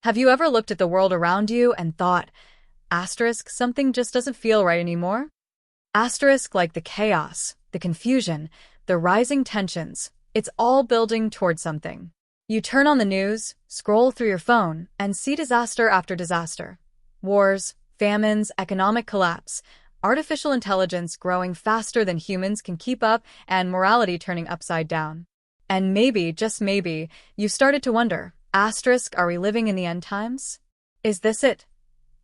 Have you ever looked at the world around you and thought, asterisk, something just doesn't feel right anymore? Asterisk, like the chaos, the confusion, the rising tensions, it's all building toward something. You turn on the news, scroll through your phone, and see disaster after disaster. Wars, famines, economic collapse, artificial intelligence growing faster than humans can keep up, and morality turning upside down. And maybe, just maybe, you've started to wonder, asterisk, are we living in the end times? Is this it?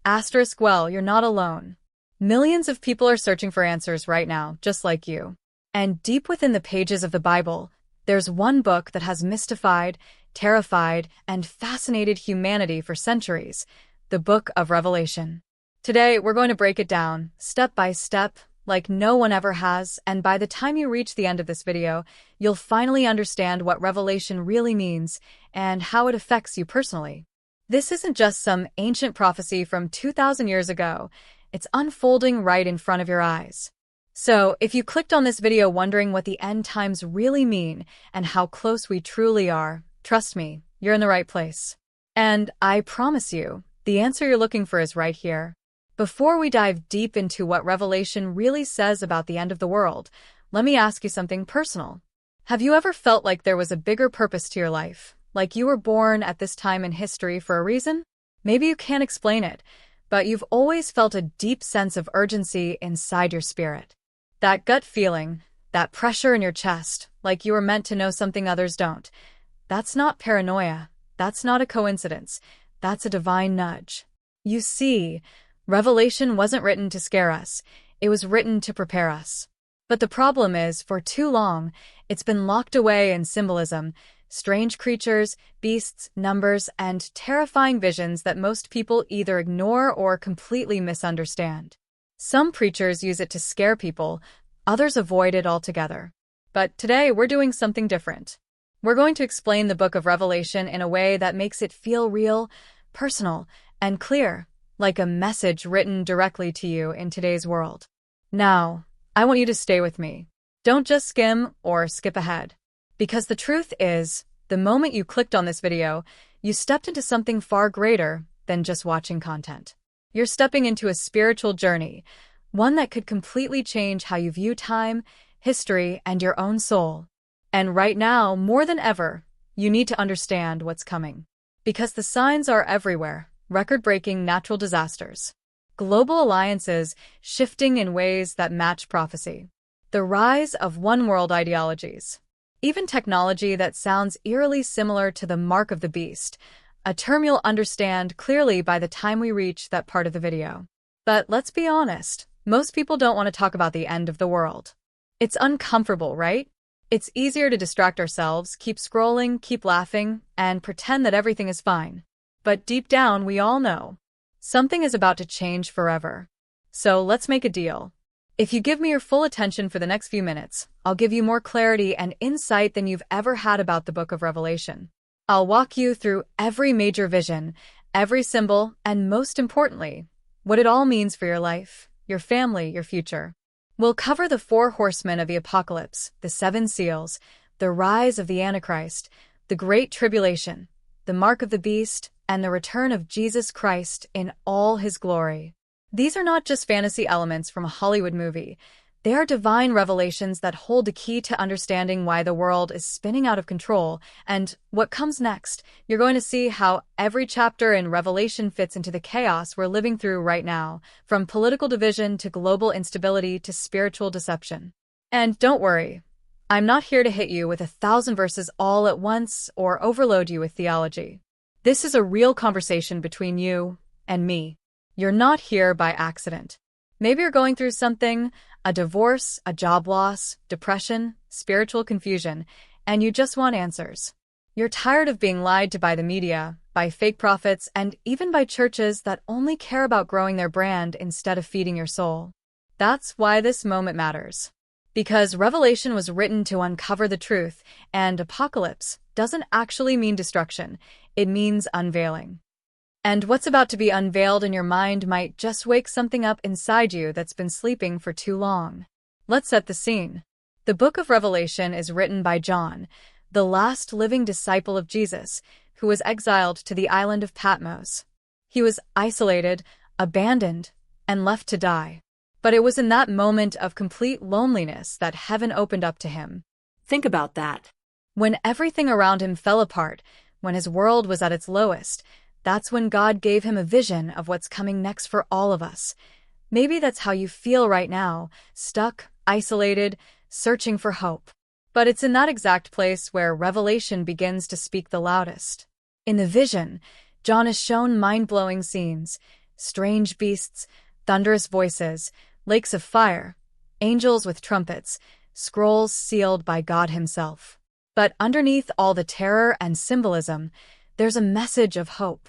Asterisk, well, you're not alone. Millions of people are searching for answers right now, just like you. And deep within the pages of the Bible, there's one book that has mystified, terrified, and fascinated humanity for centuries, the Book of Revelation. Today, we're going to break it down, step by step, like no one ever has, and by the time you reach the end of this video, you'll finally understand what Revelation really means and how it affects you personally. This isn't just some ancient prophecy from 2,000 years ago. It's unfolding right in front of your eyes. So, if you clicked on this video wondering what the end times really mean and how close we truly are, trust me, you're in the right place. And I promise you, the answer you're looking for is right here. Before we dive deep into what Revelation really says about the end of the world, let me ask you something personal. Have you ever felt like there was a bigger purpose to your life? Like you were born at this time in history for a reason? Maybe you can't explain it, but you've always felt a deep sense of urgency inside your spirit. That gut feeling, that pressure in your chest, like you were meant to know something others don't. That's not paranoia. That's not a coincidence. That's a divine nudge. You see, Revelation wasn't written to scare us. It was written to prepare us. But the problem is, for too long, it's been locked away in symbolism, strange creatures, beasts, numbers, and terrifying visions that most people either ignore or completely misunderstand. Some preachers use it to scare people, others avoid it altogether. But today we're doing something different. We're going to explain the Book of Revelation in a way that makes it feel real, personal, and clear, like a message written directly to you in today's world. Now, I want you to stay with me. Don't just skim or skip ahead. Because the truth is, the moment you clicked on this video, you stepped into something far greater than just watching content. You're stepping into a spiritual journey, one that could completely change how you view time, history, and your own soul. And right now, more than ever, you need to understand what's coming. Because the signs are everywhere. Record-breaking natural disasters. Global alliances shifting in ways that match prophecy. The rise of one-world ideologies. Even technology that sounds eerily similar to the mark of the beast, a term you'll understand clearly by the time we reach that part of the video. But let's be honest, most people don't want to talk about the end of the world. It's uncomfortable, right? It's easier to distract ourselves, keep scrolling, keep laughing, and pretend that everything is fine. But deep down, we all know something is about to change forever. So let's make a deal. If you give me your full attention for the next few minutes, I'll give you more clarity and insight than you've ever had about the Book of Revelation. I'll walk you through every major vision, every symbol, and most importantly, what it all means for your life, your family, your future. We'll cover the 4 horsemen of the apocalypse, the 7 seals, the rise of the Antichrist, the Great Tribulation, the mark of the beast, and the return of Jesus Christ in all his glory. These are not just fantasy elements from a Hollywood movie. They are divine revelations that hold the key to understanding why the world is spinning out of control and what comes next. You're going to see how every chapter in Revelation fits into the chaos we're living through right now, from political division to global instability to spiritual deception. And don't worry, I'm not here to hit you with 1,000 verses all at once or overload you with theology. This is a real conversation between you and me. You're not here by accident. Maybe you're going through something, a divorce, a job loss, depression, spiritual confusion, and you just want answers. You're tired of being lied to by the media, by fake prophets, and even by churches that only care about growing their brand instead of feeding your soul. That's why this moment matters. Because Revelation was written to uncover the truth, and apocalypse doesn't actually mean destruction. It means unveiling. And what's about to be unveiled in your mind might just wake something up inside you that's been sleeping for too long. Let's set the scene. The Book of Revelation is written by John, the last living disciple of Jesus, who was exiled to the island of Patmos. He was isolated, abandoned, and left to die. But it was in that moment of complete loneliness that heaven opened up to him. Think about that. When everything around him fell apart, when his world was at its lowest, that's when God gave him a vision of what's coming next for all of us. Maybe that's how you feel right now, stuck, isolated, searching for hope. But it's in that exact place where revelation begins to speak the loudest. In the vision, John is shown mind-blowing scenes, strange beasts, thunderous voices, lakes of fire, angels with trumpets, scrolls sealed by God himself. But underneath all the terror and symbolism, there's a message of hope,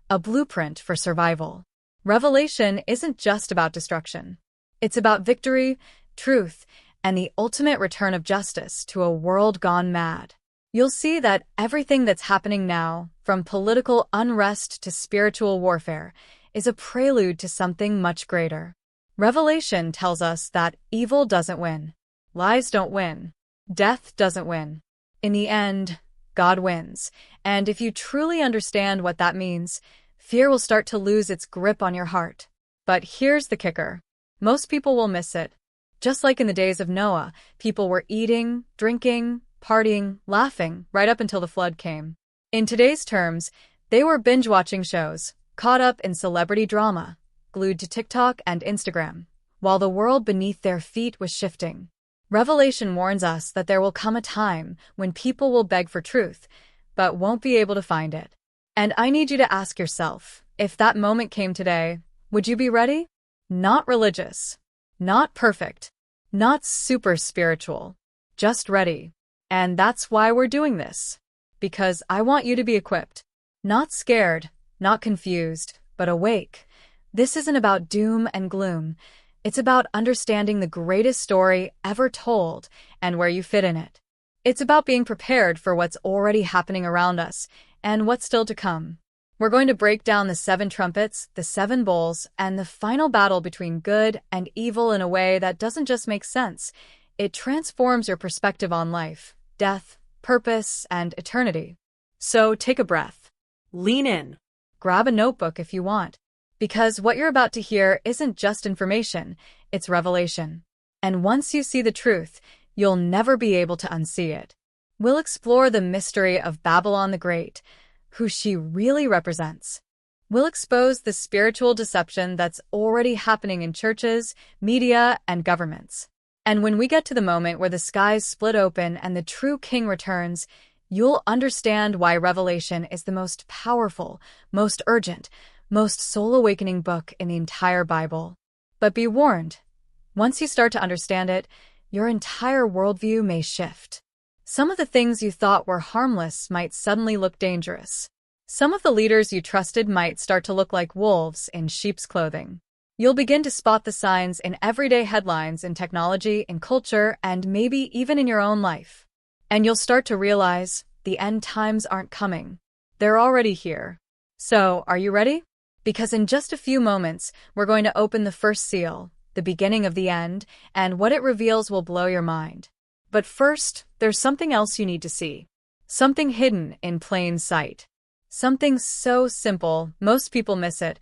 a blueprint for survival. Revelation isn't just about destruction. It's about victory, truth, and the ultimate return of justice to a world gone mad. You'll see that everything that's happening now, from political unrest to spiritual warfare, is a prelude to something much greater. Revelation tells us that evil doesn't win. Lies don't win. Death doesn't win. In the end, God wins. And if you truly understand what that means, fear will start to lose its grip on your heart. But here's the kicker. Most people will miss it. Just like in the days of Noah, people were eating, drinking, partying, laughing, right up until the flood came. In today's terms, they were binge-watching shows, caught up in celebrity drama, glued to TikTok and Instagram, while the world beneath their feet was shifting. Revelation warns us that there will come a time when people will beg for truth, but won't be able to find it. And I need you to ask yourself, if that moment came today, would you be ready? Not religious, not perfect, not super spiritual, just ready. And that's why we're doing this. Because I want you to be equipped. Not scared, not confused, but awake. This isn't about doom and gloom. It's about understanding the greatest story ever told and where you fit in it. It's about being prepared for what's already happening around us and what's still to come. We're going to break down the 7 trumpets, the 7 bowls, and the final battle between good and evil in a way that doesn't just make sense. It transforms your perspective on life, death, purpose, and eternity. So take a breath. Lean in. Grab a notebook if you want. Because what you're about to hear isn't just information, it's revelation. And once you see the truth, you'll never be able to unsee it. We'll explore the mystery of Babylon the Great, who she really represents. We'll expose the spiritual deception that's already happening in churches, media, and governments. And when we get to the moment where the skies split open and the true king returns, you'll understand why Revelation is the most powerful, most urgent, most soul-awakening book in the entire Bible. But be warned, once you start to understand it, your entire worldview may shift. Some of the things you thought were harmless might suddenly look dangerous. Some of the leaders you trusted might start to look like wolves in sheep's clothing. You'll begin to spot the signs in everyday headlines in technology, in culture, and maybe even in your own life. And you'll start to realize the end times aren't coming. They're already here. So, are you ready? Because in just a few moments, we're going to open the first seal, the beginning of the end, and what it reveals will blow your mind. But first, there's something else you need to see. Something hidden in plain sight. Something so simple, most people miss it,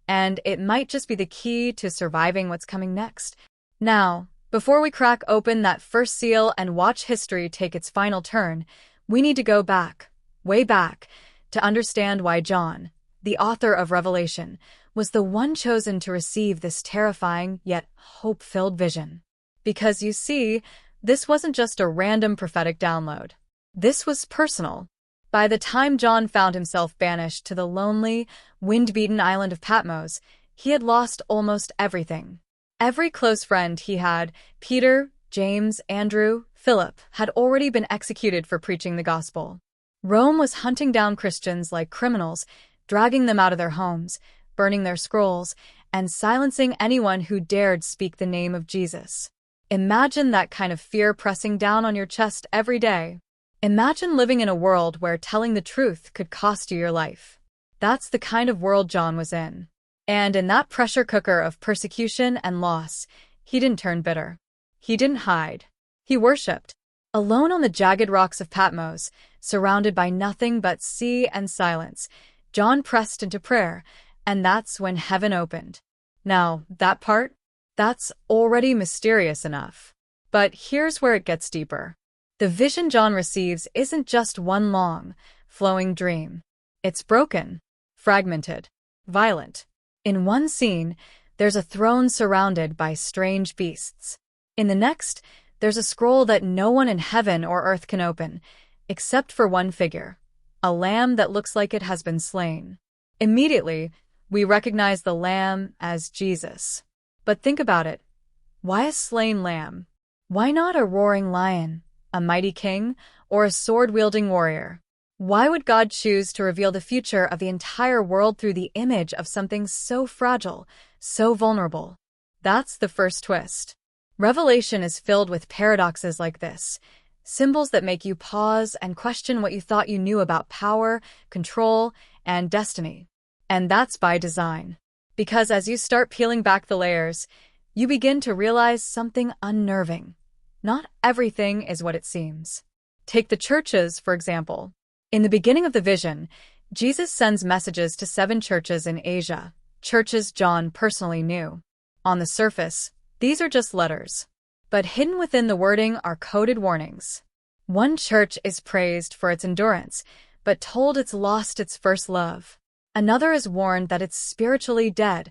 and it might just be the key to surviving what's coming next. Now, before we crack open that first seal and watch history take its final turn, we need to go back, way back, to understand why John, the author of Revelation, was the one chosen to receive this terrifying yet hope-filled vision. Because you see, this wasn't just a random prophetic download. This was personal. By the time John found himself banished to the lonely, wind-beaten island of Patmos, he had lost almost everything. Every close friend he had, Peter, James, Andrew, Philip, had already been executed for preaching the gospel. Rome was hunting down Christians like criminals, dragging them out of their homes, burning their scrolls, and silencing anyone who dared speak the name of Jesus. Imagine that kind of fear pressing down on your chest every day. Imagine living in a world where telling the truth could cost you your life. That's the kind of world John was in. And in that pressure cooker of persecution and loss, he didn't turn bitter. He didn't hide. He worshipped. Alone on the jagged rocks of Patmos, surrounded by nothing but sea and silence, John pressed into prayer, and that's when heaven opened. Now, that part? That's already mysterious enough. But here's where it gets deeper. The vision John receives isn't just one long, flowing dream. It's broken, fragmented, violent. In one scene, there's a throne surrounded by strange beasts. In the next, there's a scroll that no one in heaven or earth can open, except for one figure, a lamb that looks like it has been slain. Immediately, we recognize the lamb as Jesus. But think about it. Why a slain lamb? Why not a roaring lion, a mighty king, or a sword-wielding warrior? Why would God choose to reveal the future of the entire world through the image of something so fragile, so vulnerable? That's the first twist. Revelation is filled with paradoxes like this, symbols that make you pause and question what you thought you knew about power, control, and destiny. And that's by design. Because as you start peeling back the layers, you begin to realize something unnerving. Not everything is what it seems. Take the churches, for example. In the beginning of the vision, Jesus sends messages to 7 churches in Asia, churches John personally knew. On the surface, these are just letters. But hidden within the wording are coded warnings. One church is praised for its endurance, but told it's lost its first love. Another is warned that it's spiritually dead,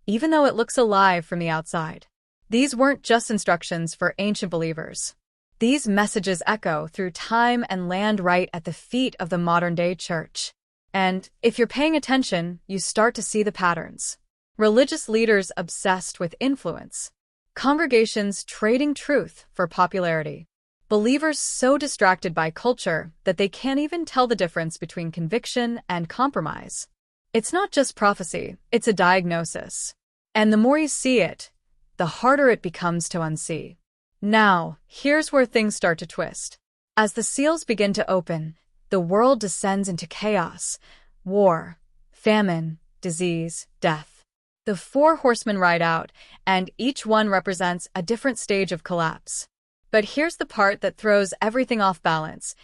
even though it looks alive from the outside. These weren't just instructions for ancient believers. These messages echo through time and land right at the feet of the modern-day church. And if you're paying attention, you start to see the patterns. Religious leaders obsessed with influence. Congregations trading truth for popularity. Believers so distracted by culture that they can't even tell the difference between conviction and compromise. It's not just prophecy, it's a diagnosis. And the more you see it, the harder it becomes to unsee. Now, here's where things start to twist. As the seals begin to open, the world descends into chaos, war, famine, disease, death. The 4 horsemen ride out, and each one represents a different stage of collapse. But here's the part that throws everything off balance.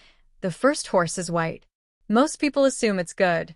The first horse is white. Most people assume it's good.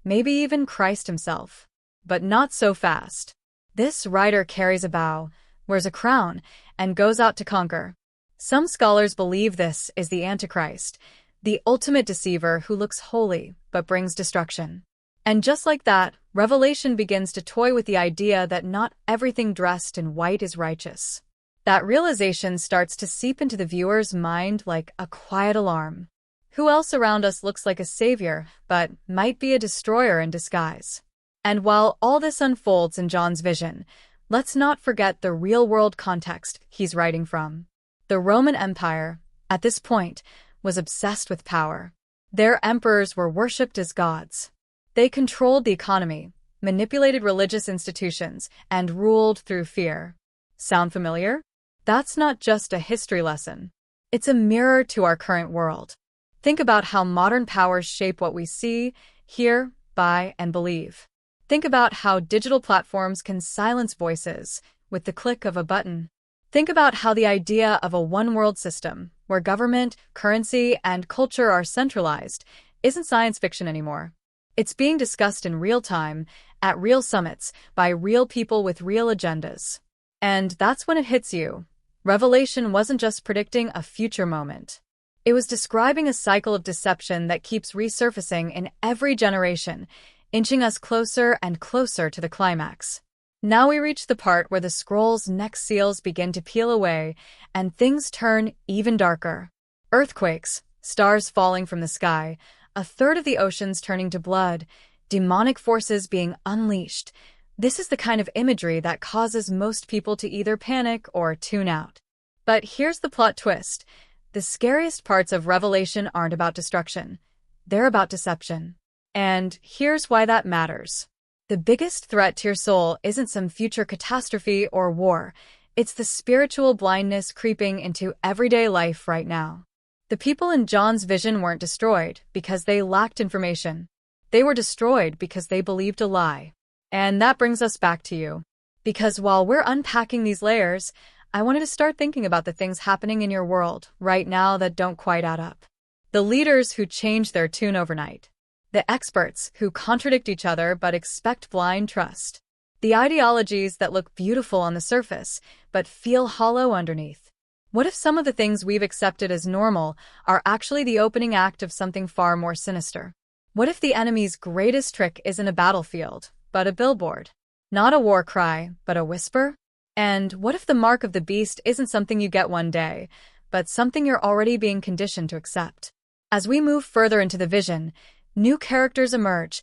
Maybe even Christ himself. But not so fast. This rider carries a bow, wears a crown, and goes out to conquer. Some scholars believe this is the Antichrist, the ultimate deceiver who looks holy but brings destruction. And just like that, Revelation begins to toy with the idea that not everything dressed in white is righteous. That realization starts to seep into the viewer's mind like a quiet alarm. Who else around us looks like a savior, but might be a destroyer in disguise? And while all this unfolds in John's vision, let's not forget the real-world context he's writing from. The Roman Empire, at this point, was obsessed with power. Their emperors were worshipped as gods. They controlled the economy, manipulated religious institutions, and ruled through fear. Sound familiar? That's not just a history lesson. It's a mirror to our current world. Think about how modern powers shape what we see, hear, buy, and believe. Think about how digital platforms can silence voices with the click of a button. Think about how the idea of a one-world system, where government, currency, and culture are centralized, isn't science fiction anymore. It's being discussed in real time, at real summits, by real people with real agendas. And that's when it hits you. Revelation wasn't just predicting a future moment. It was describing a cycle of deception that keeps resurfacing in every generation, inching us closer and closer to the climax. Now we reach the part where the scroll's next seals begin to peel away, and things turn even darker. Earthquakes, stars falling from the sky, a third of the oceans turning to blood, demonic forces being unleashed. This is the kind of imagery that causes most people to either panic or tune out. But here's the plot twist. The scariest parts of Revelation aren't about destruction. They're about deception. And here's why that matters. The biggest threat to your soul isn't some future catastrophe or war. It's the spiritual blindness creeping into everyday life right now. The people in John's vision weren't destroyed because they lacked information. They were destroyed because they believed a lie. And that brings us back to you. Because while we're unpacking these layers, I wanted to start thinking about the things happening in your world right now that don't quite add up. The leaders who change their tune overnight. The experts who contradict each other but expect blind trust. The ideologies that look beautiful on the surface but feel hollow underneath. What if some of the things we've accepted as normal are actually the opening act of something far more sinister? What if the enemy's greatest trick isn't a battlefield, but a billboard? Not a war cry, but a whisper? And what if the mark of the beast isn't something you get one day, but something you're already being conditioned to accept? As we move further into the vision, new characters emerge,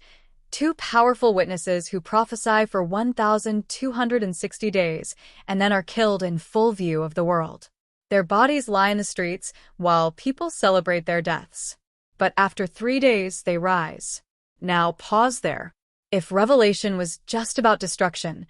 two powerful witnesses who prophesy for 1,260 days and then are killed in full view of the world. Their bodies lie in the streets while people celebrate their deaths. But after 3 days, they rise. Now pause there. If Revelation was just about destruction,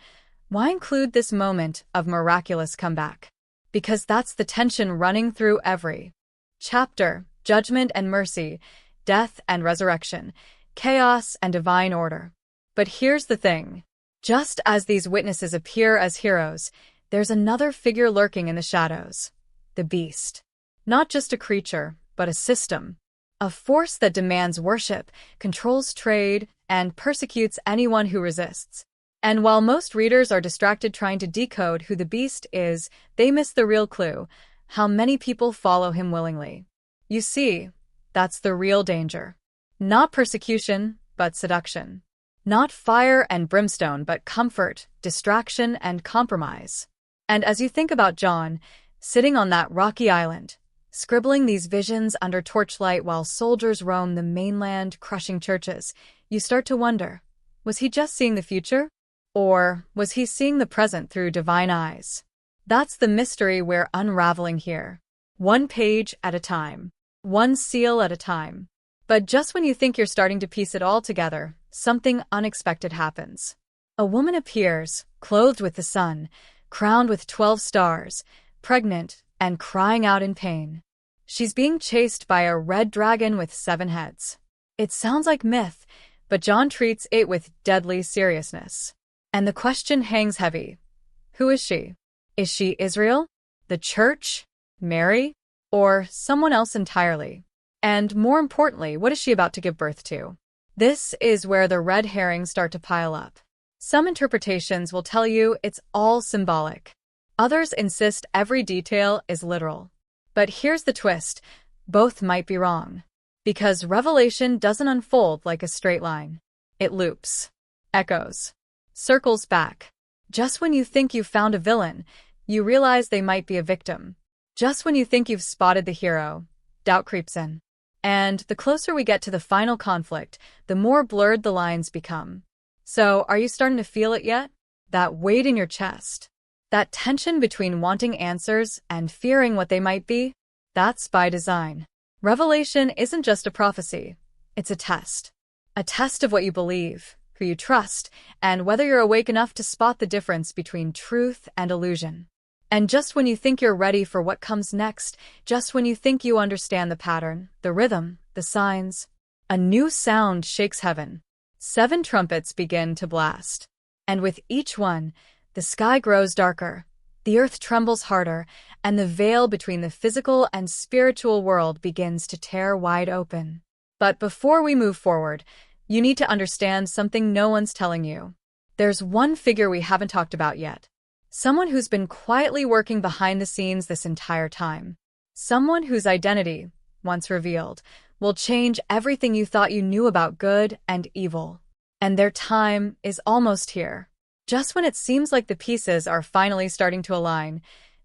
why include this moment of miraculous comeback? Because that's the tension running through every chapter: judgment and mercy, death and resurrection, chaos and divine order. But here's the thing. Just as these witnesses appear as heroes, there's another figure lurking in the shadows. The beast. Not just a creature, but a system. A force that demands worship, controls trade, and persecutes anyone who resists. And while most readers are distracted trying to decode who the beast is, they miss the real clue: how many people follow him willingly. You see, that's the real danger. Not persecution, but seduction. Not fire and brimstone, but comfort, distraction, and compromise. And as you think about John, sitting on that rocky island, scribbling these visions under torchlight while soldiers roam the mainland, crushing churches, you start to wonder, was he just seeing the future? Or was he seeing the present through divine eyes? That's the mystery we're unraveling here. One page at a time. One seal at a time. But just when you think you're starting to piece it all together, something unexpected happens. A woman appears, clothed with the sun, crowned with 12 stars, pregnant, and crying out in pain. She's being chased by a red dragon with 7 heads. It sounds like myth, but John treats it with deadly seriousness. And the question hangs heavy. Who is she? Is she Israel? The church? Mary? Or someone else entirely? And more importantly, what is she about to give birth to? This is where the red herrings start to pile up. Some interpretations will tell you it's all symbolic. Others insist every detail is literal. But here's the twist: both might be wrong. Because Revelation doesn't unfold like a straight line. It loops, echoes, circles back. Just when you think you've found a villain, you realize they might be a victim. Just when you think you've spotted the hero, doubt creeps in. And the closer we get to the final conflict, the more blurred the lines become. So, are you starting to feel it yet? That weight in your chest? That tension between wanting answers and fearing what they might be? That's by design. Revelation isn't just a prophecy. It's a test. A test of what you believe, who you trust, and whether you're awake enough to spot the difference between truth and illusion. And just when you think you're ready for what comes next, just when you think you understand the pattern, the rhythm, the signs, a new sound shakes heaven. 7 trumpets begin to blast. And with each one, the sky grows darker, the earth trembles harder, and the veil between the physical and spiritual world begins to tear wide open. But before we move forward, you need to understand something no one's telling you. There's one figure we haven't talked about yet. Someone who's been quietly working behind the scenes this entire time. Someone whose identity, once revealed, will change everything you thought you knew about good and evil. And their time is almost here. Just when it seems like the pieces are finally starting to align,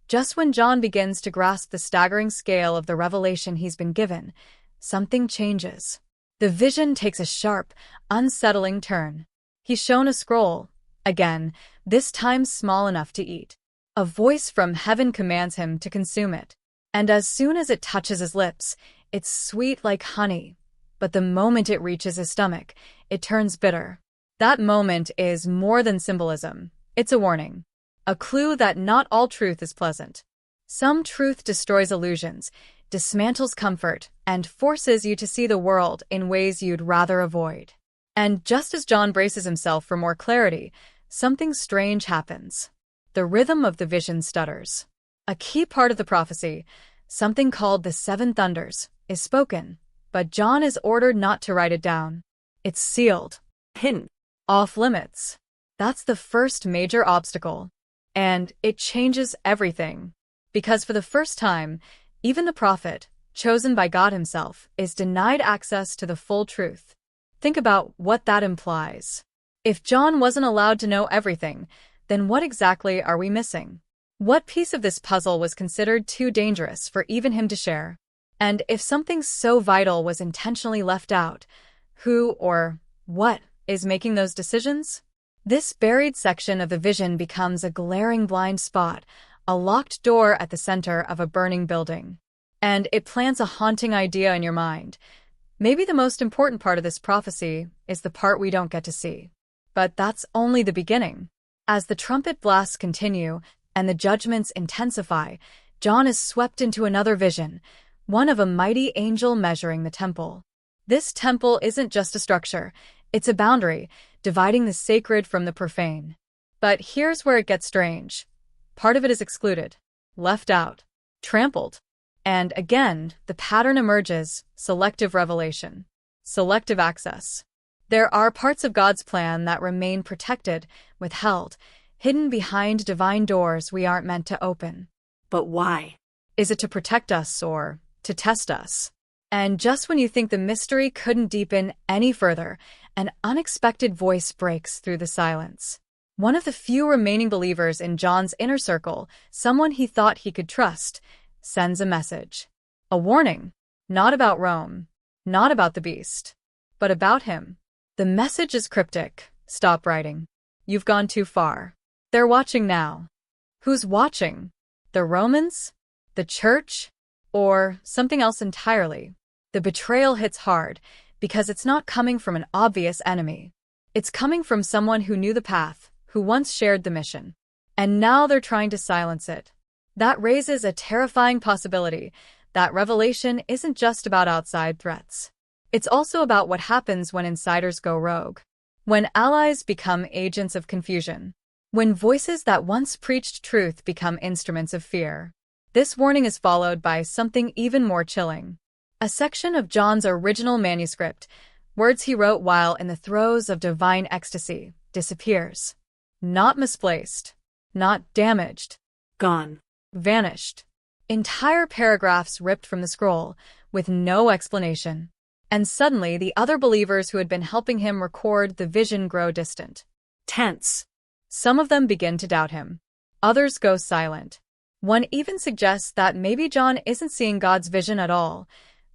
just when John begins to grasp the staggering scale of the revelation he's been given, something changes. The vision takes a sharp, unsettling turn. He's shown a scroll, again, this time small enough to eat. A voice from heaven commands him to consume it. And as soon as it touches his lips, it's sweet like honey. But the moment it reaches his stomach, it turns bitter. That moment is more than symbolism. It's a warning. A clue that not all truth is pleasant. Some truth destroys illusions, dismantles comfort, and forces you to see the world in ways you'd rather avoid. And just as John braces himself for more clarity, something strange happens. The rhythm of the vision stutters. A key part of the prophecy, something called the seven thunders, is spoken, but John is ordered not to write it down. It's sealed. Hidden. Off limits. That's the first major obstacle. And it changes everything. Because for the first time, even the prophet, chosen by God himself, is denied access to the full truth. Think about what that implies. If John wasn't allowed to know everything, then what exactly are we missing? What piece of this puzzle was considered too dangerous for even him to share? And if something so vital was intentionally left out, who or what is making those decisions? This buried section of the vision becomes a glaring blind spot, a locked door at the center of a burning building. And it plants a haunting idea in your mind. Maybe the most important part of this prophecy is the part we don't get to see. But that's only the beginning. As the trumpet blasts continue and the judgments intensify, John is swept into another vision, one of a mighty angel measuring the temple. This temple isn't just a structure, it's a boundary, dividing the sacred from the profane. But here's where it gets strange. Part of it is excluded, left out, trampled. And again, the pattern emerges: selective revelation, selective access. There are parts of God's plan that remain protected, withheld, hidden behind divine doors we aren't meant to open. But why? Is it to protect us or to test us? And just when you think the mystery couldn't deepen any further, an unexpected voice breaks through the silence. One of the few remaining believers in John's inner circle, someone he thought he could trust, sends a message. A warning. Not about Rome, not about the beast, but about him. The message is cryptic. Stop writing. You've gone too far. They're watching now. Who's watching? The Romans? The church? Or something else entirely? The betrayal hits hard because it's not coming from an obvious enemy. It's coming from someone who knew the path, who once shared the mission. And now they're trying to silence it. That raises a terrifying possibility that revelation isn't just about outside threats. It's also about what happens when insiders go rogue, when allies become agents of confusion, when voices that once preached truth become instruments of fear. This warning is followed by something even more chilling. A section of John's original manuscript, words he wrote while in the throes of divine ecstasy, disappears. Not misplaced, not damaged. Gone. Vanished. Entire paragraphs ripped from the scroll, with no explanation. And suddenly the other believers who had been helping him record the vision grow distant. Tense. Some of them begin to doubt him. Others go silent. One even suggests that maybe John isn't seeing God's vision at all.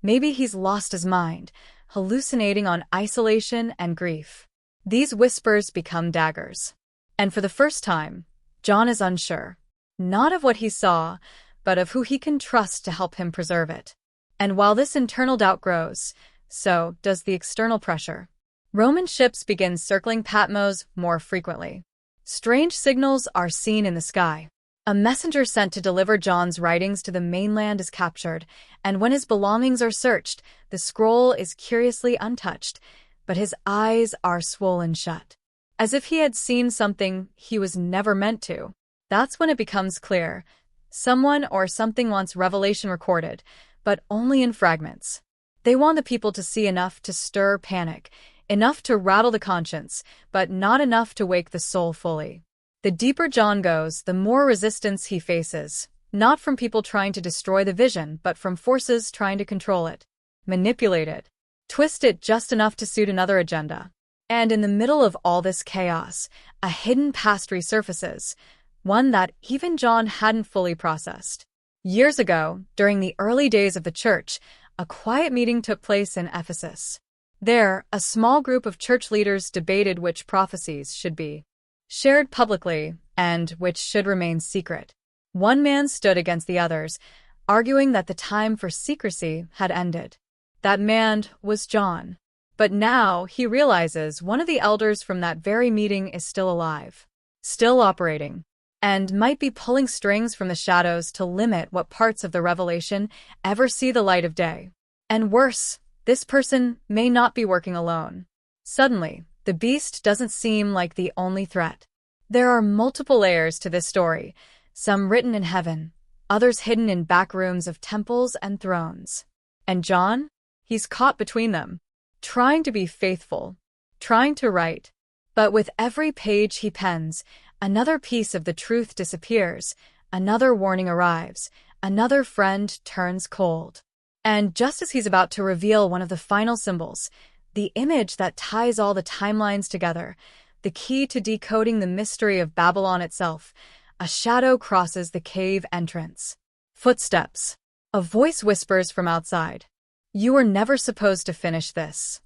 Maybe he's lost his mind, hallucinating on isolation and grief. These whispers become daggers. And for the first time, John is unsure. Not of what he saw, but of who he can trust to help him preserve it. And while this internal doubt grows, so does the external pressure. Roman ships begin circling Patmos more frequently. Strange signals are seen in the sky. A messenger sent to deliver John's writings to the mainland is captured, and when his belongings are searched, the scroll is curiously untouched, but his eyes are swollen shut, as if he had seen something he was never meant to. That's when it becomes clear. Someone or something wants revelation recorded, but only in fragments. They want the people to see enough to stir panic, enough to rattle the conscience, but not enough to wake the soul fully. The deeper John goes, the more resistance he faces, not from people trying to destroy the vision, but from forces trying to control it, manipulate it, twist it just enough to suit another agenda. And in the middle of all this chaos, a hidden past resurfaces, one that even John hadn't fully processed. Years ago, during the early days of the church, a quiet meeting took place in Ephesus. There, a small group of church leaders debated which prophecies should be shared publicly and which should remain secret. One man stood against the others, arguing that the time for secrecy had ended. That man was John. But now he realizes one of the elders from that very meeting is still alive, still operating, and might be pulling strings from the shadows to limit what parts of the revelation ever see the light of day. And worse, this person may not be working alone. Suddenly, the beast doesn't seem like the only threat. There are multiple layers to this story, some written in heaven, others hidden in back rooms of temples and thrones. And John? He's caught between them, trying to be faithful, trying to write. But with every page he pens, another piece of the truth disappears, another warning arrives, another friend turns cold. And just as he's about to reveal one of the final symbols, the image that ties all the timelines together, the key to decoding the mystery of Babylon itself, a shadow crosses the cave entrance. Footsteps. A voice whispers from outside. You were never supposed to finish this.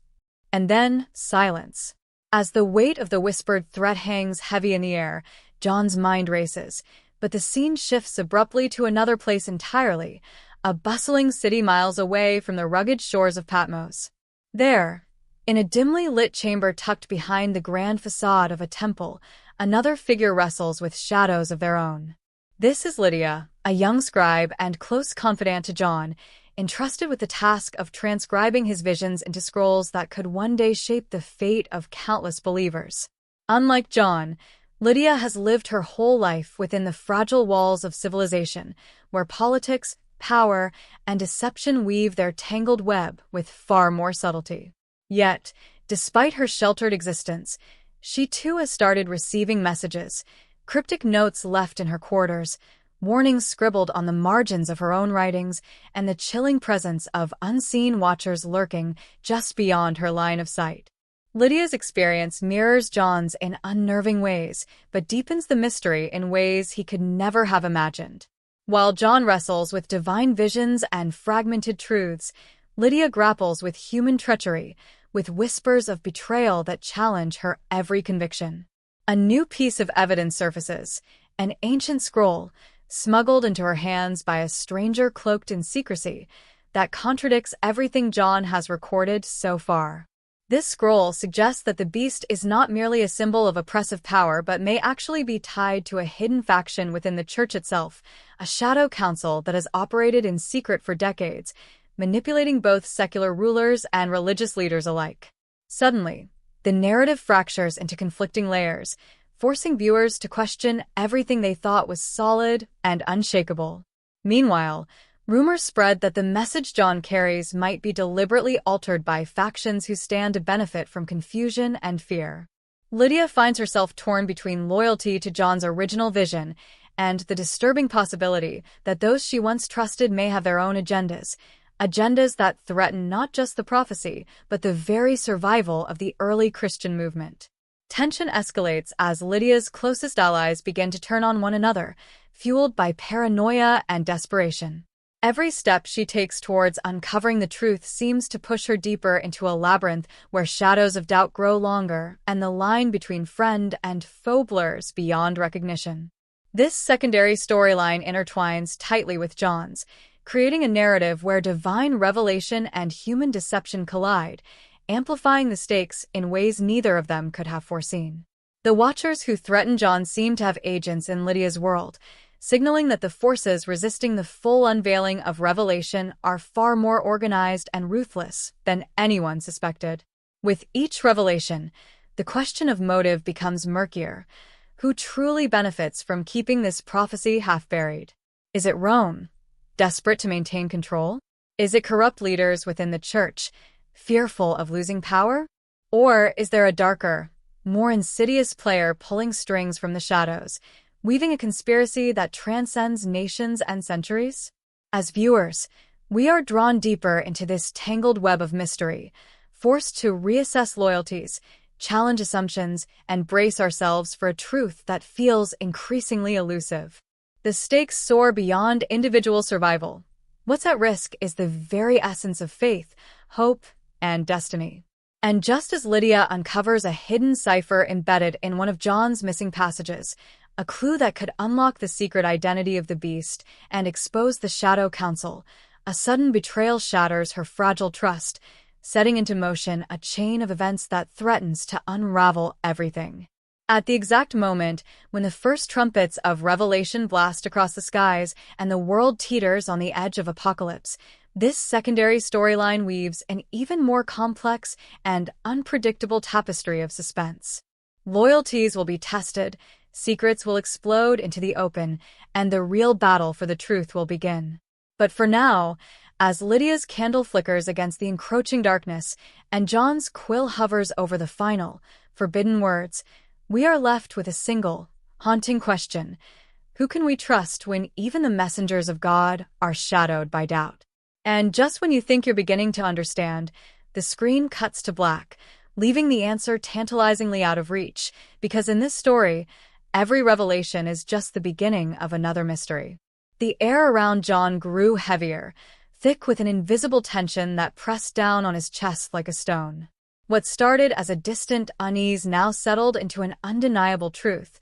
And then, silence. As the weight of the whispered threat hangs heavy in the air, John's mind races, but the scene shifts abruptly to another place entirely, a bustling city miles away from the rugged shores of Patmos. There, in a dimly lit chamber tucked behind the grand facade of a temple, another figure wrestles with shadows of their own. This is Lydia, a young scribe and close confidant to John, entrusted with the task of transcribing his visions into scrolls that could one day shape the fate of countless believers. Unlike John, Lydia has lived her whole life within the fragile walls of civilization, where politics, power, and deception weave their tangled web with far more subtlety. Yet, despite her sheltered existence, she too has started receiving messages, cryptic notes left in her quarters, warnings scribbled on the margins of her own writings, and the chilling presence of unseen watchers lurking just beyond her line of sight. Lydia's experience mirrors John's in unnerving ways, but deepens the mystery in ways he could never have imagined. While John wrestles with divine visions and fragmented truths, Lydia grapples with human treachery, with whispers of betrayal that challenge her every conviction. A new piece of evidence surfaces, an ancient scroll, smuggled into her hands by a stranger cloaked in secrecy, that contradicts everything John has recorded so far. This scroll suggests that the beast is not merely a symbol of oppressive power but may actually be tied to a hidden faction within the church itself, a shadow council that has operated in secret for decades, manipulating both secular rulers and religious leaders alike. Suddenly, the narrative fractures into conflicting layers, forcing viewers to question everything they thought was solid and unshakable. Meanwhile, rumors spread that the message John carries might be deliberately altered by factions who stand to benefit from confusion and fear. Lydia finds herself torn between loyalty to John's original vision and the disturbing possibility that those she once trusted may have their own agendas that threaten not just the prophecy, but the very survival of the early Christian movement. Tension escalates as Lydia's closest allies begin to turn on one another, fueled by paranoia and desperation. Every step she takes towards uncovering the truth seems to push her deeper into a labyrinth where shadows of doubt grow longer and the line between friend and foe blurs beyond recognition. This secondary storyline intertwines tightly with John's, creating a narrative where divine revelation and human deception collide, amplifying the stakes in ways neither of them could have foreseen. The Watchers who threaten John seem to have agents in Lydia's world, signaling that the forces resisting the full unveiling of revelation are far more organized and ruthless than anyone suspected. With each revelation, the question of motive becomes murkier. Who truly benefits from keeping this prophecy half-buried? Is it Rome, desperate to maintain control? Is it corrupt leaders within the church, fearful of losing power? Or is there a darker, more insidious player pulling strings from the shadows, weaving a conspiracy that transcends nations and centuries? As viewers, we are drawn deeper into this tangled web of mystery, forced to reassess loyalties, challenge assumptions, and brace ourselves for a truth that feels increasingly elusive. The stakes soar beyond individual survival. What's at risk is the very essence of faith, hope, and destiny. And just as Lydia uncovers a hidden cipher embedded in one of John's missing passages, a clue that could unlock the secret identity of the beast and expose the Shadow Council, a sudden betrayal shatters her fragile trust, setting into motion a chain of events that threatens to unravel everything. At the exact moment when the first trumpets of revelation blast across the skies and the world teeters on the edge of apocalypse, this secondary storyline weaves an even more complex and unpredictable tapestry of suspense. Loyalties will be tested, Secrets will explode into the open, and the real battle for the truth will begin. But for now, as Lydia's candle flickers against the encroaching darkness and John's quill hovers over the final, forbidden words, we are left with a single, haunting question. Who can we trust when even the messengers of God are shadowed by doubt? And just when you think you're beginning to understand, the screen cuts to black, leaving the answer tantalizingly out of reach, because in this story, every revelation is just the beginning of another mystery. The air around John grew heavier, thick with an invisible tension that pressed down on his chest like a stone. What started as a distant unease now settled into an undeniable truth.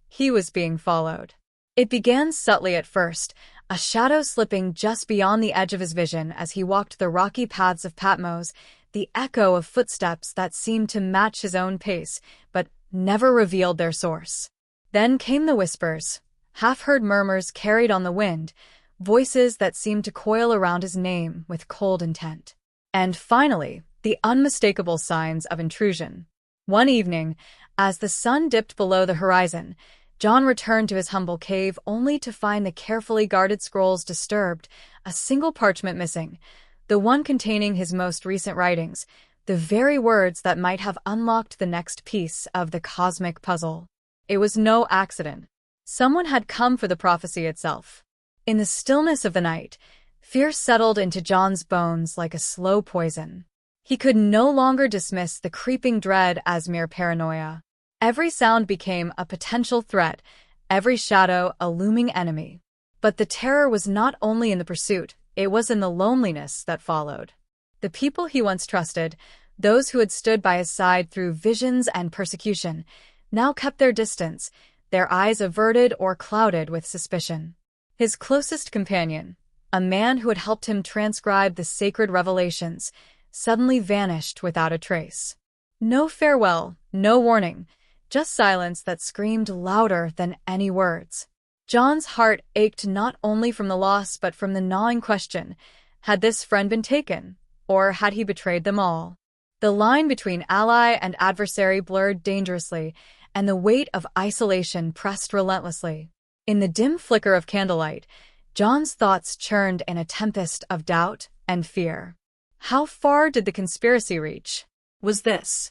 He was being followed. It began subtly at first, a shadow slipping just beyond the edge of his vision as he walked the rocky paths of Patmos, the echo of footsteps that seemed to match his own pace, but never revealed their source. Then came the whispers, half-heard murmurs carried on the wind, voices that seemed to coil around his name with cold intent. And finally, the unmistakable signs of intrusion. One evening, as the sun dipped below the horizon, John returned to his humble cave only to find the carefully guarded scrolls disturbed, a single parchment missing, the one containing his most recent writings, the very words that might have unlocked the next piece of the cosmic puzzle. It was no accident. Someone had come for the prophecy itself. In the stillness of the night, fear settled into John's bones like a slow poison. He could no longer dismiss the creeping dread as mere paranoia. Every sound became a potential threat, every shadow a looming enemy. But the terror was not only in the pursuit, it was in the loneliness that followed. The people he once trusted, those who had stood by his side through visions and persecution, now kept their distance, their eyes averted or clouded with suspicion. His closest companion, a man who had helped him transcribe the sacred revelations, suddenly vanished without a trace. No farewell, no warning, just silence that screamed louder than any words. John's heart ached not only from the loss but from the gnawing question, had this friend been taken, or had he betrayed them all? The line between ally and adversary blurred dangerously, and the weight of isolation pressed relentlessly. In the dim flicker of candlelight, John's thoughts churned in a tempest of doubt and fear. How far did the conspiracy reach? Was this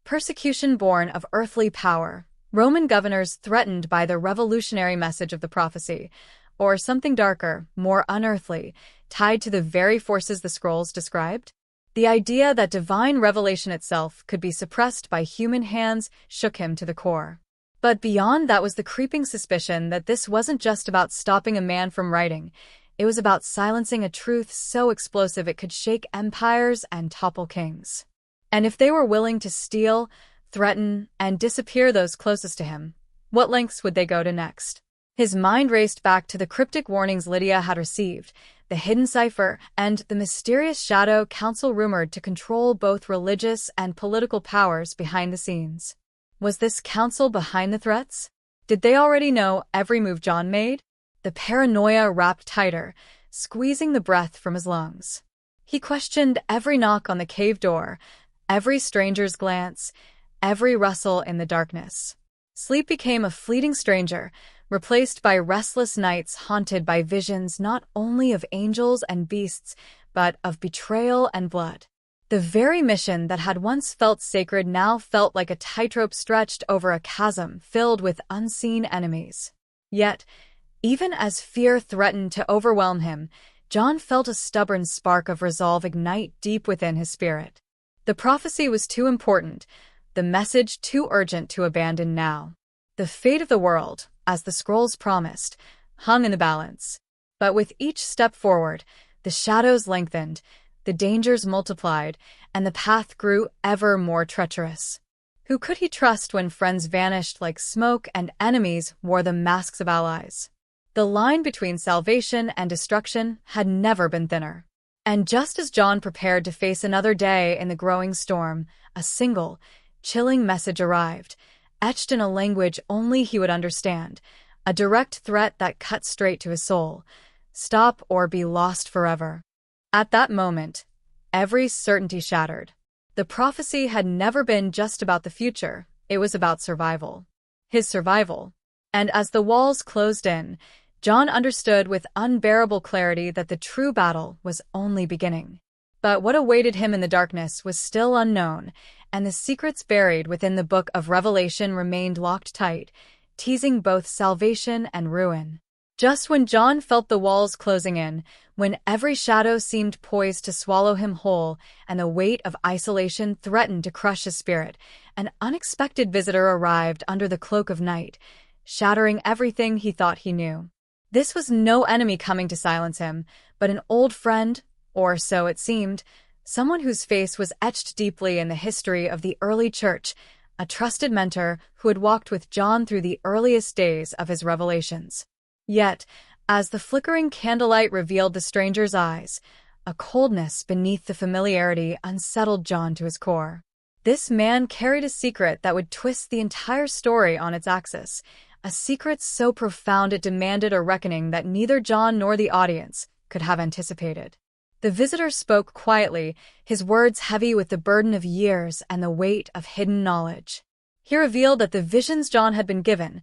persecution born of earthly power, Roman governors threatened by the revolutionary message of the prophecy, or something darker, more unearthly, tied to the very forces the scrolls described? The idea that divine revelation itself could be suppressed by human hands shook him to the core. But beyond that was the creeping suspicion that this wasn't just about stopping a man from writing, it was about silencing a truth so explosive it could shake empires and topple kings. And if they were willing to steal, threaten, and disappear those closest to him, what lengths would they go to next? His mind raced back to the cryptic warnings Lydia had received, the hidden cipher, and the mysterious shadow council rumored to control both religious and political powers behind the scenes. Was this council behind the threats? Did they already know every move John made? The paranoia wrapped tighter, squeezing the breath from his lungs. He questioned every knock on the cave door, every stranger's glance, every rustle in the darkness. Sleep became a fleeting stranger, replaced by restless nights haunted by visions not only of angels and beasts, but of betrayal and blood. The very mission that had once felt sacred now felt like a tightrope stretched over a chasm filled with unseen enemies. Yet, even as fear threatened to overwhelm him, John felt a stubborn spark of resolve ignite deep within his spirit. The prophecy was too important, the message too urgent to abandon now. The fate of the world, as the scrolls promised, hung in the balance. But with each step forward, the shadows lengthened, the dangers multiplied, and the path grew ever more treacherous. Who could he trust when friends vanished like smoke and enemies wore the masks of allies? The line between salvation and destruction had never been thinner. And just as John prepared to face another day in the growing storm, a single, chilling message arrived, etched in a language only he would understand, a direct threat that cut straight to his soul. Stop or be lost forever. At that moment, every certainty shattered. The prophecy had never been just about the future, it was about survival. His survival, And as the walls closed in, John understood with unbearable clarity that the true battle was only beginning. But what awaited him in the darkness was still unknown, and the secrets buried within the book of Revelation remained locked tight, teasing both salvation and ruin. Just when John felt the walls closing in, when every shadow seemed poised to swallow him whole and the weight of isolation threatened to crush his spirit, an unexpected visitor arrived under the cloak of night, shattering everything he thought he knew. This was no enemy coming to silence him, but an old friend, or so it seemed, someone whose face was etched deeply in the history of the early church, a trusted mentor who had walked with John through the earliest days of his revelations. Yet, as the flickering candlelight revealed the stranger's eyes, a coldness beneath the familiarity unsettled John to his core. This man carried a secret that would twist the entire story on its axis, a secret so profound it demanded a reckoning that neither John nor the audience could have anticipated. The visitor spoke quietly, his words heavy with the burden of years and the weight of hidden knowledge. He revealed that the visions John had been given,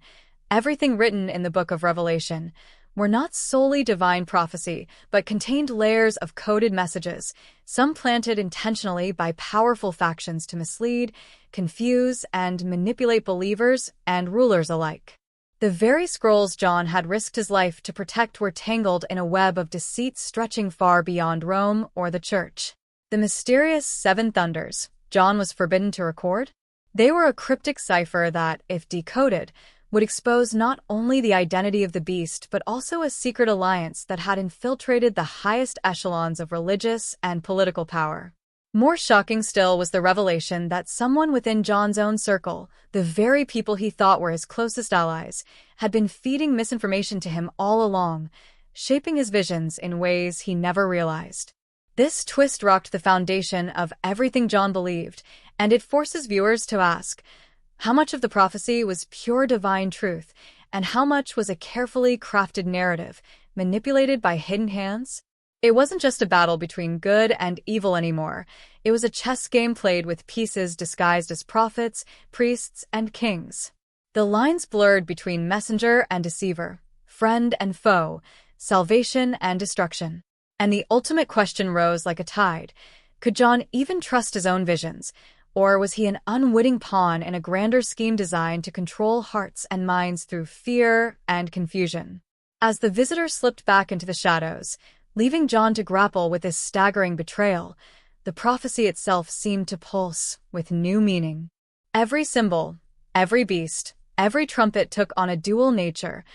everything written in the book of Revelation, were not solely divine prophecy, but contained layers of coded messages, some planted intentionally by powerful factions to mislead, confuse, and manipulate believers and rulers alike. The very scrolls John had risked his life to protect were tangled in a web of deceit stretching far beyond Rome or the Church. The mysterious Seven Thunders John was forbidden to record? They were a cryptic cipher that, if decoded, would expose not only the identity of the beast but also a secret alliance that had infiltrated the highest echelons of religious and political power. More shocking still was the revelation that someone within John's own circle, the very people he thought were his closest allies, had been feeding misinformation to him all along, shaping his visions in ways he never realized. This twist rocked the foundation of everything John believed, and it forces viewers to ask, how much of the prophecy was pure divine truth, and how much was a carefully crafted narrative, manipulated by hidden hands? It wasn't just a battle between good and evil anymore. It was a chess game played with pieces disguised as prophets, priests, and kings. The lines blurred between messenger and deceiver, friend and foe, salvation and destruction. And the ultimate question rose like a tide. Could John even trust his own visions? Or was he an unwitting pawn in a grander scheme designed to control hearts and minds through fear and confusion? As the visitor slipped back into the shadows, leaving John to grapple with this staggering betrayal, the prophecy itself seemed to pulse with new meaning. Every symbol, every beast, every trumpet took on a dual nature,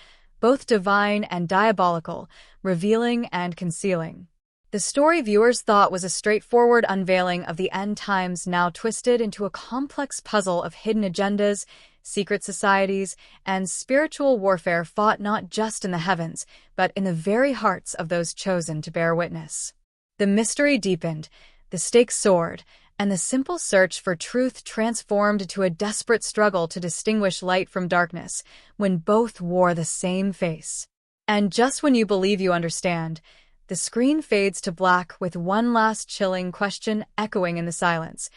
both divine and diabolical, revealing and concealing. The story viewers thought was a straightforward unveiling of the end times now twisted into a complex puzzle of hidden agendas, secret societies, and spiritual warfare fought not just in the heavens, but in the very hearts of those chosen to bear witness. The mystery deepened, the stakes soared, and the simple search for truth transformed into a desperate struggle to distinguish light from darkness, when both wore the same face. And just when you believe you understand, the screen fades to black with one last chilling question echoing in the silence.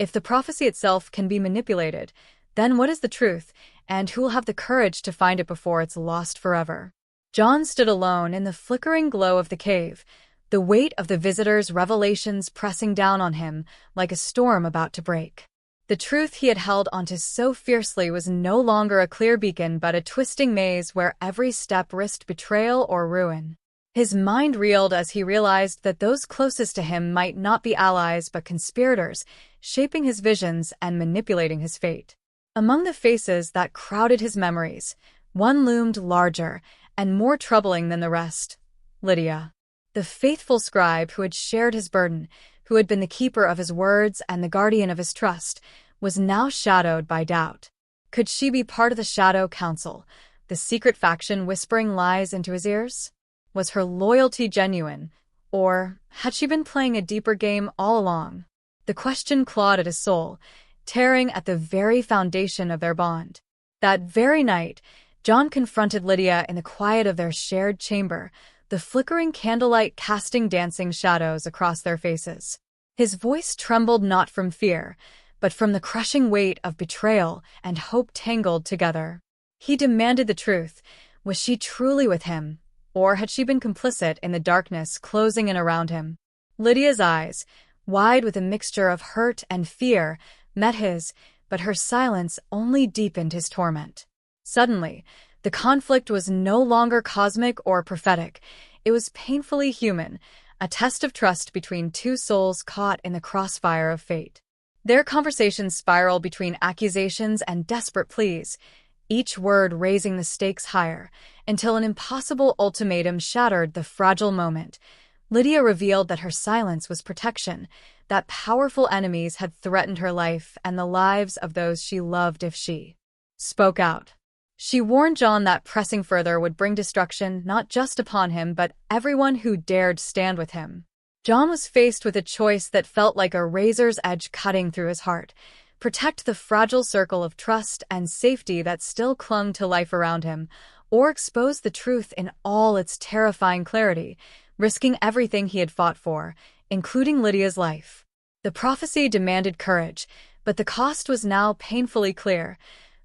If the prophecy itself can be manipulated, then what is the truth, and who will have the courage to find it before it's lost forever? John stood alone in the flickering glow of the cave, the weight of the visitor's revelations pressing down on him like a storm about to break. The truth he had held onto so fiercely was no longer a clear beacon but a twisting maze where every step risked betrayal or ruin. His mind reeled as he realized that those closest to him might not be allies but conspirators, shaping his visions and manipulating his fate. Among the faces that crowded his memories, one loomed larger and more troubling than the rest: Lydia. The faithful scribe who had shared his burden, who had been the keeper of his words and the guardian of his trust, was now shadowed by doubt. Could she be part of the Shadow Council, the secret faction whispering lies into his ears? Was her loyalty genuine, or had she been playing a deeper game all along? The question clawed at his soul, tearing at the very foundation of their bond. That very night, John confronted Lydia in the quiet of their shared chamber, the flickering candlelight casting dancing shadows across their faces. His voice trembled not from fear, but from the crushing weight of betrayal and hope tangled together. He demanded the truth. Was she truly with him, or had she been complicit in the darkness closing in around him? Lydia's eyes, wide with a mixture of hurt and fear, met his, but her silence only deepened his torment. Suddenly, the conflict was no longer cosmic or prophetic. It was painfully human, a test of trust between two souls caught in the crossfire of fate. Their conversations spiraled between accusations and desperate pleas, each word raising the stakes higher, until an impossible ultimatum shattered the fragile moment. Lydia revealed that her silence was protection, that powerful enemies had threatened her life and the lives of those she loved if she spoke out. She warned John that pressing further would bring destruction not just upon him but everyone who dared stand with him. John was faced with a choice that felt like a razor's edge cutting through his heart: protect the fragile circle of trust and safety that still clung to life around him, or expose the truth in all its terrifying clarity, risking everything he had fought for, including Lydia's life. The prophecy demanded courage, but the cost was now painfully clear.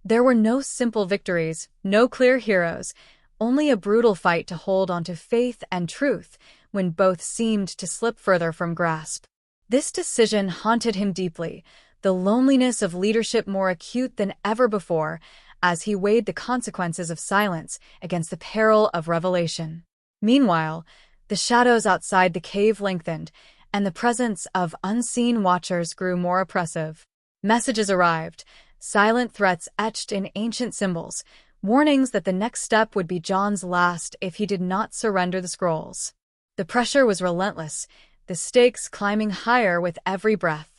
There were no simple victories, no clear heroes, only a brutal fight to hold onto faith and truth when both seemed to slip further from grasp. This decision haunted him deeply, the loneliness of leadership more acute than ever before, as he weighed the consequences of silence against the peril of revelation. Meanwhile, the shadows outside the cave lengthened, and the presence of unseen watchers grew more oppressive. Messages arrived, silent threats etched in ancient symbols, warnings that the next step would be John's last if he did not surrender the scrolls. The pressure was relentless, the stakes climbing higher with every breath.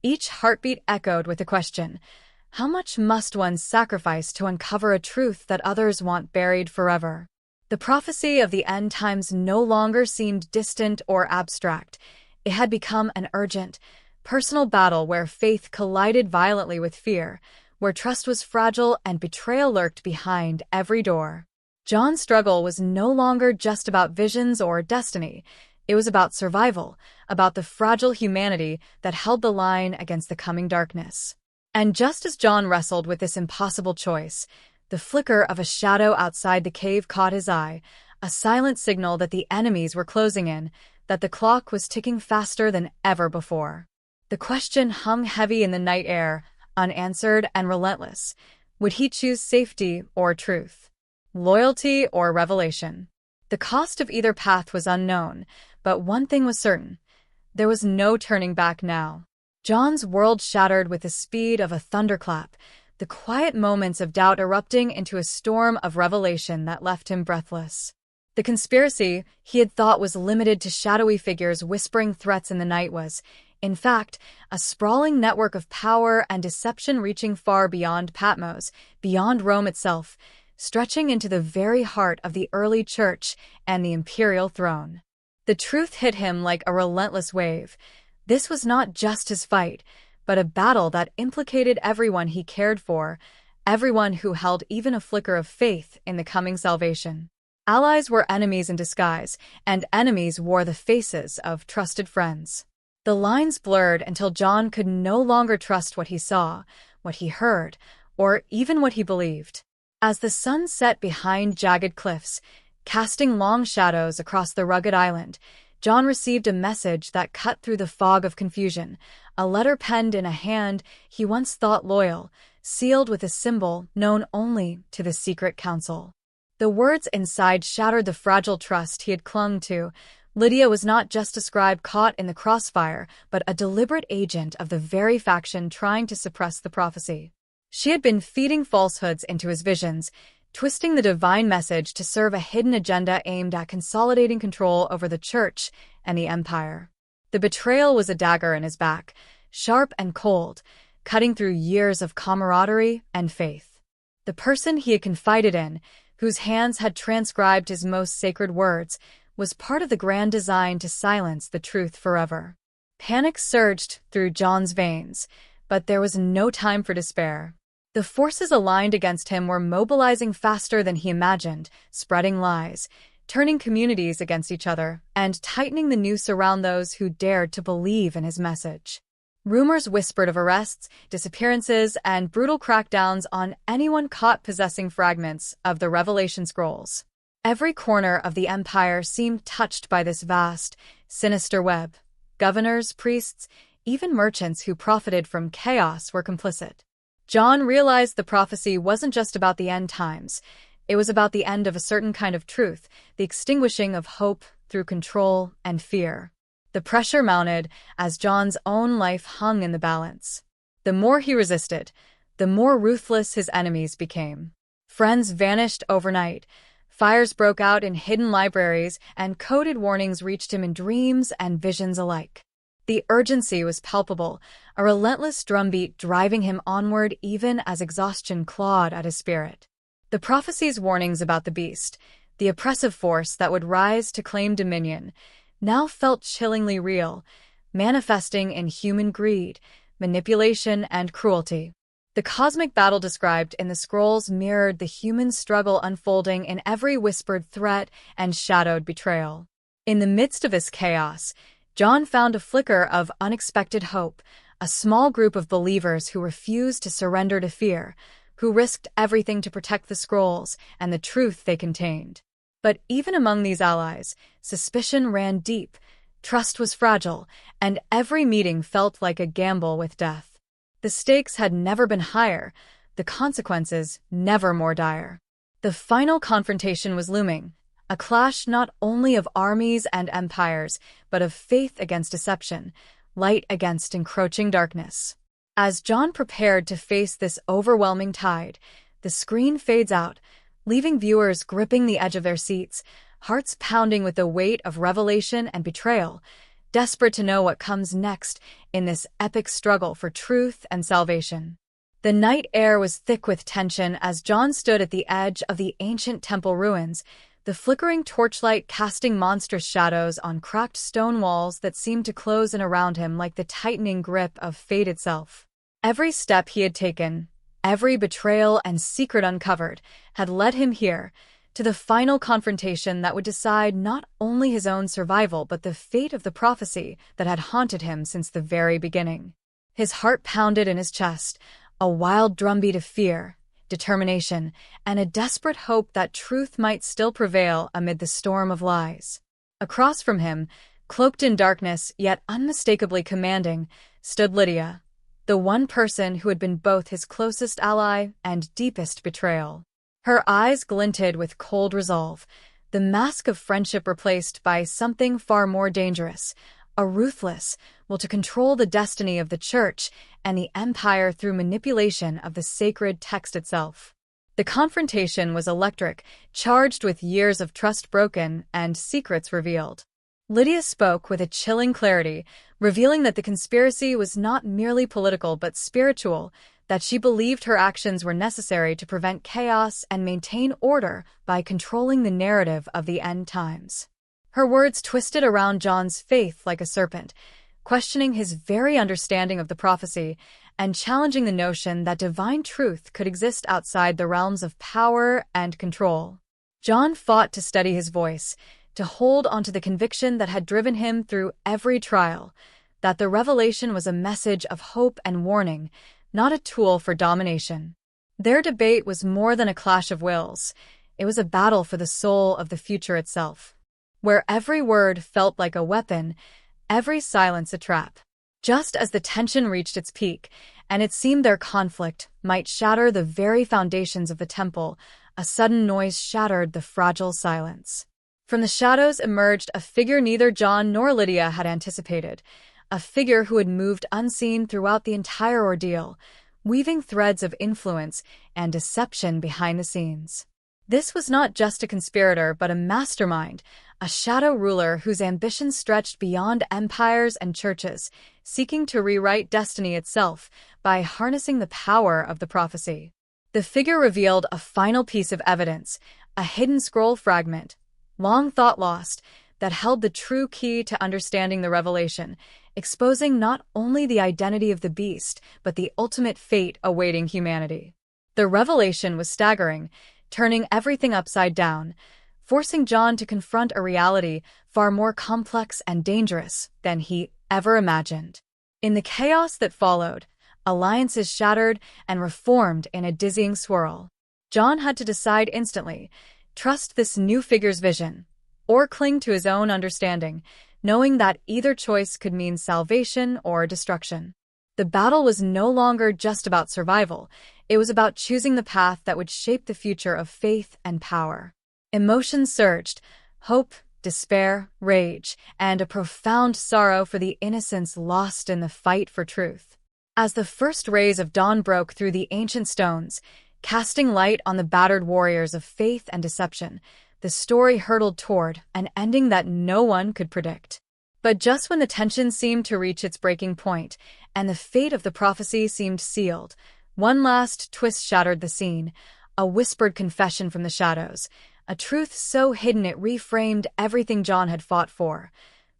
Each heartbeat echoed with the question: how much must one sacrifice to uncover a truth that others want buried forever? The prophecy of the end times no longer seemed distant or abstract. It had become an urgent, personal battle where faith collided violently with fear, where trust was fragile and betrayal lurked behind every door. John's struggle was no longer just about visions or destiny. It was about survival, about the fragile humanity that held the line against the coming darkness. And just as John wrestled with this impossible choice, the flicker of a shadow outside the cave caught his eye, a silent signal that the enemies were closing in, that the clock was ticking faster than ever before. The question hung heavy in the night air, unanswered and relentless. Would he choose safety or truth? Loyalty or revelation? The cost of either path was unknown, but one thing was certain: there was no turning back now. John's world shattered with the speed of a thunderclap, the quiet moments of doubt erupting into a storm of revelation that left him breathless. The conspiracy he had thought was limited to shadowy figures whispering threats in the night was, in fact, a sprawling network of power and deception reaching far beyond Patmos, beyond Rome itself, stretching into the very heart of the early church and the imperial throne. The truth hit him like a relentless wave. This was not just his fight, but a battle that implicated everyone he cared for, everyone who held even a flicker of faith in the coming salvation. Allies were enemies in disguise, and enemies wore the faces of trusted friends. The lines blurred until John could no longer trust what he saw, what he heard, or even what he believed. As the sun set behind jagged cliffs, casting long shadows across the rugged island, John received a message that cut through the fog of confusion, a letter penned in a hand he once thought loyal, sealed with a symbol known only to the secret council. The words inside shattered the fragile trust he had clung to. Lydia was not just a scribe caught in the crossfire, but a deliberate agent of the very faction trying to suppress the prophecy. She had been feeding falsehoods into his visions, twisting the divine message to serve a hidden agenda aimed at consolidating control over the church and the empire. The betrayal was a dagger in his back, sharp and cold, cutting through years of camaraderie and faith. The person he had confided in, whose hands had transcribed his most sacred words, was part of the grand design to silence the truth forever. Panic surged through John's veins, but there was no time for despair. The forces aligned against him were mobilizing faster than he imagined, spreading lies, turning communities against each other, and tightening the noose around those who dared to believe in his message. Rumors whispered of arrests, disappearances, and brutal crackdowns on anyone caught possessing fragments of the Revelation scrolls. Every corner of the empire seemed touched by this vast, sinister web. Governors, priests, even merchants who profited from chaos were complicit. John realized the prophecy wasn't just about the end times. It was about the end of a certain kind of truth, the extinguishing of hope through control and fear. The pressure mounted as John's own life hung in the balance. The more he resisted, the more ruthless his enemies became. Friends vanished overnight. Fires broke out in hidden libraries, and coded warnings reached him in dreams and visions alike. The urgency was palpable, a relentless drumbeat driving him onward even as exhaustion clawed at his spirit. The prophecy's warnings about the beast, the oppressive force that would rise to claim dominion, now felt chillingly real, manifesting in human greed, manipulation, and cruelty. The cosmic battle described in the scrolls mirrored the human struggle unfolding in every whispered threat and shadowed betrayal. In the midst of this chaos, John found a flicker of unexpected hope, a small group of believers who refused to surrender to fear, who risked everything to protect the scrolls and the truth they contained. But even among these allies, suspicion ran deep, trust was fragile, and every meeting felt like a gamble with death. The stakes had never been higher, the consequences never more dire. The final confrontation was looming, a clash not only of armies and empires, but of faith against deception, light against encroaching darkness. As John prepared to face this overwhelming tide, the screen fades out, leaving viewers gripping the edge of their seats, hearts pounding with the weight of revelation and betrayal, desperate to know what comes next in this epic struggle for truth and salvation. The night air was thick with tension as John stood at the edge of the ancient temple ruins, the flickering torchlight casting monstrous shadows on cracked stone walls that seemed to close in around him like the tightening grip of fate itself. Every step he had taken, every betrayal and secret uncovered, had led him here, to the final confrontation that would decide not only his own survival but the fate of the prophecy that had haunted him since the very beginning. His heart pounded in his chest, a wild drumbeat of fear, determination, and a desperate hope that truth might still prevail amid the storm of lies. Across from him, cloaked in darkness yet unmistakably commanding, stood Lydia, the one person who had been both his closest ally and deepest betrayal. Her eyes glinted with cold resolve, the mask of friendship replaced by something far more dangerous, a ruthless will to control the destiny of the church and the empire through manipulation of the sacred text itself. The confrontation was electric, charged with years of trust broken and secrets revealed. Lydia spoke with a chilling clarity, revealing that the conspiracy was not merely political but spiritual, that she believed her actions were necessary to prevent chaos and maintain order by controlling the narrative of the end times. Her words twisted around John's faith like a serpent, questioning his very understanding of the prophecy and challenging the notion that divine truth could exist outside the realms of power and control. John fought to steady his voice, to hold onto the conviction that had driven him through every trial, that the revelation was a message of hope and warning, not a tool for domination. Their debate was more than a clash of wills. It was a battle for the soul of the future itself, where every word felt like a weapon, every silence a trap. Just as the tension reached its peak, and it seemed their conflict might shatter the very foundations of the temple, a sudden noise shattered the fragile silence. From the shadows emerged a figure neither John nor Lydia had anticipated, a figure who had moved unseen throughout the entire ordeal, weaving threads of influence and deception behind the scenes. This was not just a conspirator but a mastermind, a shadow ruler whose ambitions stretched beyond empires and churches, seeking to rewrite destiny itself by harnessing the power of the prophecy. The figure revealed a final piece of evidence, a hidden scroll fragment, long thought lost, that held the true key to understanding the revelation, exposing not only the identity of the beast, but the ultimate fate awaiting humanity. The revelation was staggering, turning everything upside down, forcing John to confront a reality far more complex and dangerous than he ever imagined. In the chaos that followed, alliances shattered and reformed in a dizzying swirl. John had to decide instantly, trust this new figure's vision, or cling to his own understanding, knowing that either choice could mean salvation or destruction. The battle was no longer just about survival, it was about choosing the path that would shape the future of faith and power. Emotions surged, hope, despair, rage, and a profound sorrow for the innocents lost in the fight for truth. As the first rays of dawn broke through the ancient stones, casting light on the battered warriors of faith and deception, the story hurtled toward an ending that no one could predict. But just when the tension seemed to reach its breaking point, and the fate of the prophecy seemed sealed, one last twist shattered the scene, a whispered confession from the shadows, a truth so hidden it reframed everything John had fought for.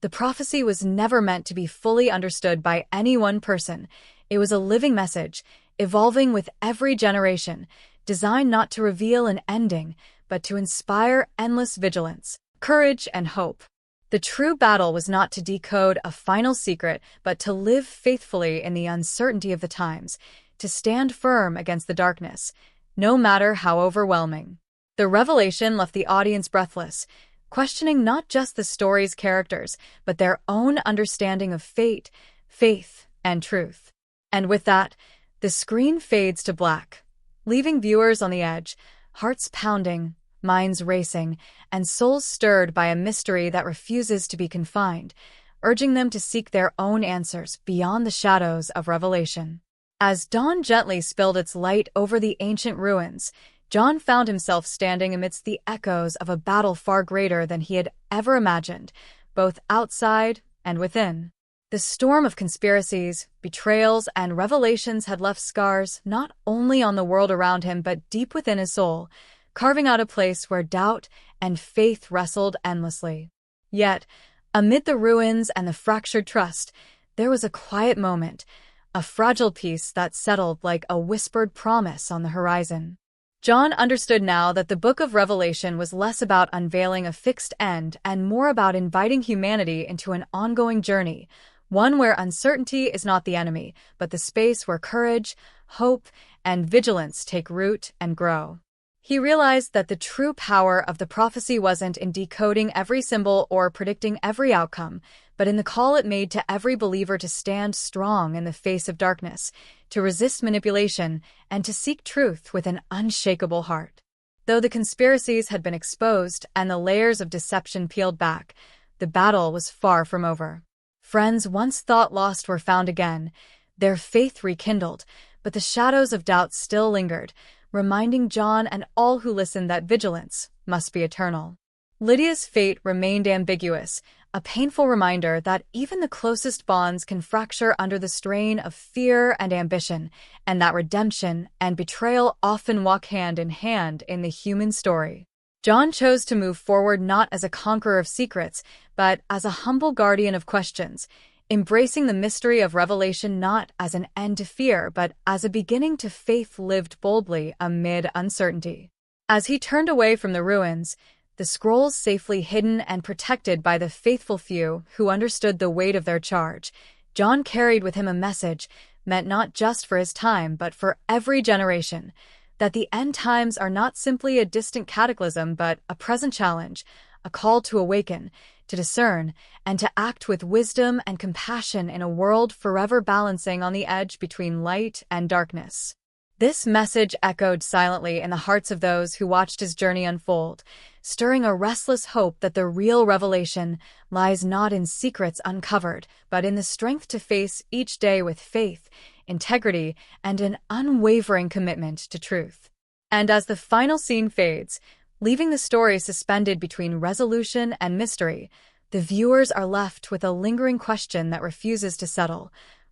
The prophecy was never meant to be fully understood by any one person. It was a living message, evolving with every generation, designed not to reveal an ending, but to inspire endless vigilance, courage, and hope. The true battle was not to decode a final secret, but to live faithfully in the uncertainty of the times, to stand firm against the darkness, no matter how overwhelming. The revelation left the audience breathless, questioning not just the story's characters, but their own understanding of fate, faith, and truth. And with that, the screen fades to black, leaving viewers on the edge, hearts pounding, minds racing, and souls stirred by a mystery that refuses to be confined, urging them to seek their own answers beyond the shadows of revelation. As dawn gently spilled its light over the ancient ruins, John found himself standing amidst the echoes of a battle far greater than he had ever imagined, both outside and within. The storm of conspiracies, betrayals, and revelations had left scars not only on the world around him but deep within his soul, carving out a place where doubt and faith wrestled endlessly. Yet, amid the ruins and the fractured trust, there was a quiet moment, a fragile peace that settled like a whispered promise on the horizon. John understood now that the Book of Revelation was less about unveiling a fixed end and more about inviting humanity into an ongoing journey, one where uncertainty is not the enemy, but the space where courage, hope, and vigilance take root and grow. He realized that the true power of the prophecy wasn't in decoding every symbol or predicting every outcome, but in the call it made to every believer to stand strong in the face of darkness, to resist manipulation, and to seek truth with an unshakable heart. Though the conspiracies had been exposed and the layers of deception peeled back, the battle was far from over. Friends once thought lost were found again, their faith rekindled, but the shadows of doubt still lingered, reminding John and all who listened that vigilance must be eternal. Lydia's fate remained ambiguous, a painful reminder that even the closest bonds can fracture under the strain of fear and ambition, and that redemption and betrayal often walk hand in hand in the human story. John chose to move forward not as a conqueror of secrets, but as a humble guardian of questions, embracing the mystery of revelation not as an end to fear, but as a beginning to faith lived boldly amid uncertainty. As he turned away from the ruins, the scrolls safely hidden and protected by the faithful few who understood the weight of their charge, John carried with him a message meant not just for his time but for every generation, that the end times are not simply a distant cataclysm but a present challenge, a call to awaken, to discern, and to act with wisdom and compassion in a world forever balancing on the edge between light and darkness. This message echoed silently in the hearts of those who watched his journey unfold, stirring a restless hope that the real revelation lies not in secrets uncovered, but in the strength to face each day with faith, integrity, and an unwavering commitment to truth. And as the final scene fades, leaving the story suspended between resolution and mystery, the viewers are left with a lingering question that refuses to settle.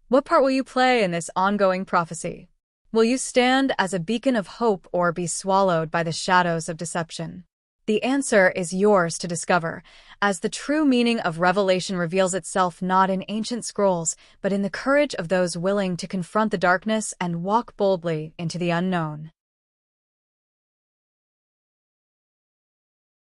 What part will you play in this ongoing prophecy? Will you stand as a beacon of hope or be swallowed by the shadows of deception? The answer is yours to discover, as the true meaning of Revelation reveals itself not in ancient scrolls, but in the courage of those willing to confront the darkness and walk boldly into the unknown.